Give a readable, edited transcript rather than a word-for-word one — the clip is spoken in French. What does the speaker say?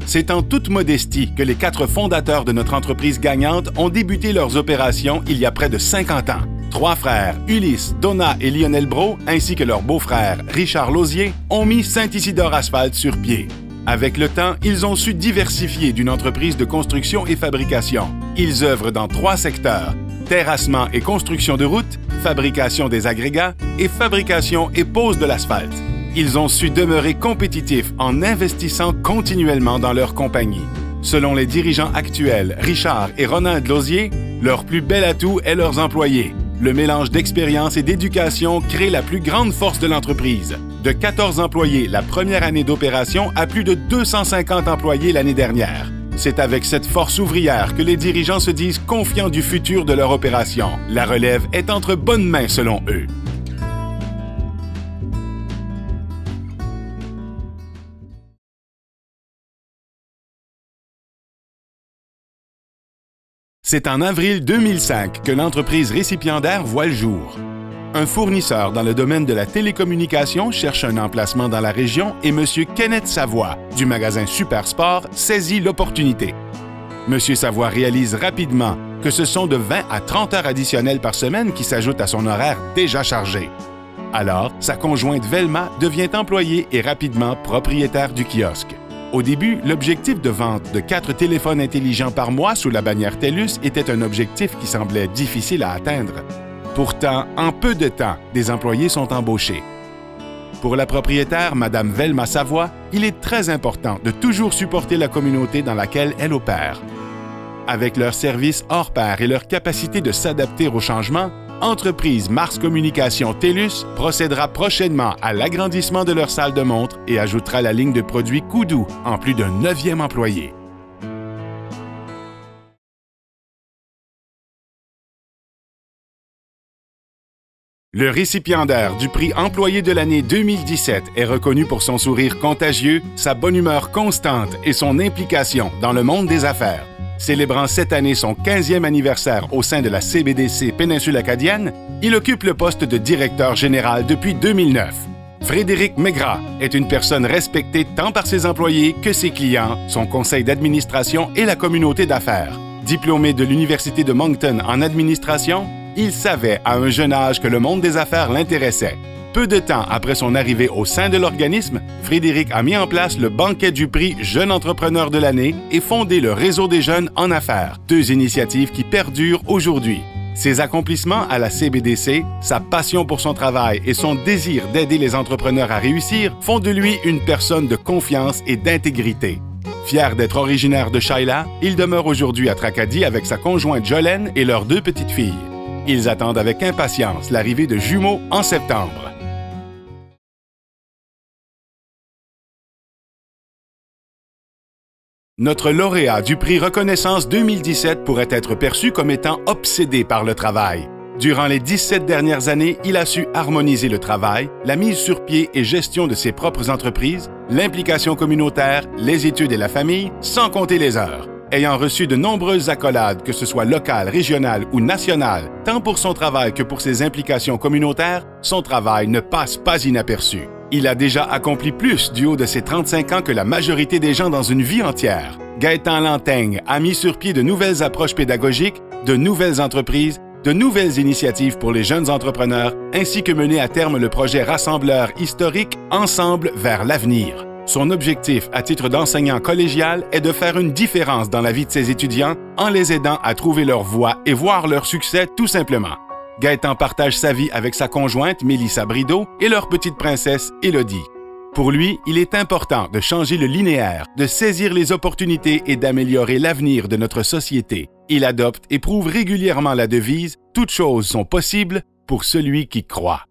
C'est en toute modestie que les 4 fondateurs de notre entreprise gagnante ont débuté leurs opérations il y a près de 50 ans. 3 frères, Ulysse, Donna et Lionel Brault, ainsi que leur beau-frère, Richard Lausier, ont mis Saint-Isidore Asphalte sur pied. Avec le temps, ils ont su diversifier d'une entreprise de construction et fabrication. Ils œuvrent dans 3 secteurs: terrassement et construction de routes, fabrication des agrégats et fabrication et pose de l'asphalte. Ils ont su demeurer compétitifs en investissant continuellement dans leur compagnie. Selon les dirigeants actuels, Richard et Ronan Lausier, leur plus bel atout est leurs employés. Le mélange d'expérience et d'éducation crée la plus grande force de l'entreprise. De 14 employés la première année d'opération à plus de 250 employés l'année dernière. C'est avec cette force ouvrière que les dirigeants se disent confiants du futur de leur opération. La relève est entre bonnes mains selon eux. C'est en avril 2005 que l'entreprise récipiendaire voit le jour. Un fournisseur dans le domaine de la télécommunication cherche un emplacement dans la région et M. Kenneth Savoie, du magasin Super Sport, saisit l'opportunité. M. Savoie réalise rapidement que ce sont de 20 à 30 heures additionnelles par semaine qui s'ajoutent à son horaire déjà chargé. Alors, sa conjointe Velma devient employée et rapidement propriétaire du kiosque. Au début, l'objectif de vente de 4 téléphones intelligents par mois sous la bannière TELUS était un objectif qui semblait difficile à atteindre. Pourtant, en peu de temps, des employés sont embauchés. Pour la propriétaire, Mme Velma Savoie, il est très important de toujours supporter la communauté dans laquelle elle opère. Avec leurs services hors pair et leur capacité de s'adapter aux changements, Entreprise Mars Communication TELUS procédera prochainement à l'agrandissement de leur salle de montre et ajoutera la ligne de produits Koudou en plus d'un 9e employé. Le récipiendaire du prix Employé de l'année 2017 est reconnu pour son sourire contagieux, sa bonne humeur constante et son implication dans le monde des affaires. Célébrant cette année son 15e anniversaire au sein de la CBDC Péninsule Acadienne, il occupe le poste de directeur général depuis 2009. Frédéric Maigrat est une personne respectée tant par ses employés que ses clients, son conseil d'administration et la communauté d'affaires. Diplômé de l'Université de Moncton en administration, il savait à un jeune âge que le monde des affaires l'intéressait. Peu de temps après son arrivée au sein de l'organisme, Frédéric a mis en place le banquet du prix Jeune entrepreneur de l'année et fondé le Réseau des jeunes en affaires, 2 initiatives qui perdurent aujourd'hui. Ses accomplissements à la CBDC, sa passion pour son travail et son désir d'aider les entrepreneurs à réussir font de lui une personne de confiance et d'intégrité. Fier d'être originaire de Shayla, il demeure aujourd'hui à Tracadie avec sa conjointe Jolene et leurs 2 petites filles. Ils attendent avec impatience l'arrivée de jumeaux en septembre. Notre lauréat du prix Reconnaissance 2017 pourrait être perçu comme étant obsédé par le travail. Durant les 17 dernières années, il a su harmoniser le travail, la mise sur pied et gestion de ses propres entreprises, l'implication communautaire, les études et la famille, sans compter les heures. Ayant reçu de nombreuses accolades, que ce soit locales, régionales ou nationales, tant pour son travail que pour ses implications communautaires, son travail ne passe pas inaperçu. Il a déjà accompli plus du haut de ses 35 ans que la majorité des gens dans une vie entière. Gaëtan Lanteigne a mis sur pied de nouvelles approches pédagogiques, de nouvelles entreprises, de nouvelles initiatives pour les jeunes entrepreneurs, ainsi que mené à terme le projet rassembleur historique Ensemble vers l'avenir. Son objectif à titre d'enseignant collégial est de faire une différence dans la vie de ses étudiants en les aidant à trouver leur voie et voir leur succès tout simplement. Gaëtan partage sa vie avec sa conjointe Mélissa Brideau et leur petite princesse Élodie. Pour lui, il est important de changer le linéaire, de saisir les opportunités et d'améliorer l'avenir de notre société. Il adopte et prouve régulièrement la devise « Toutes choses sont possibles pour celui qui croit ».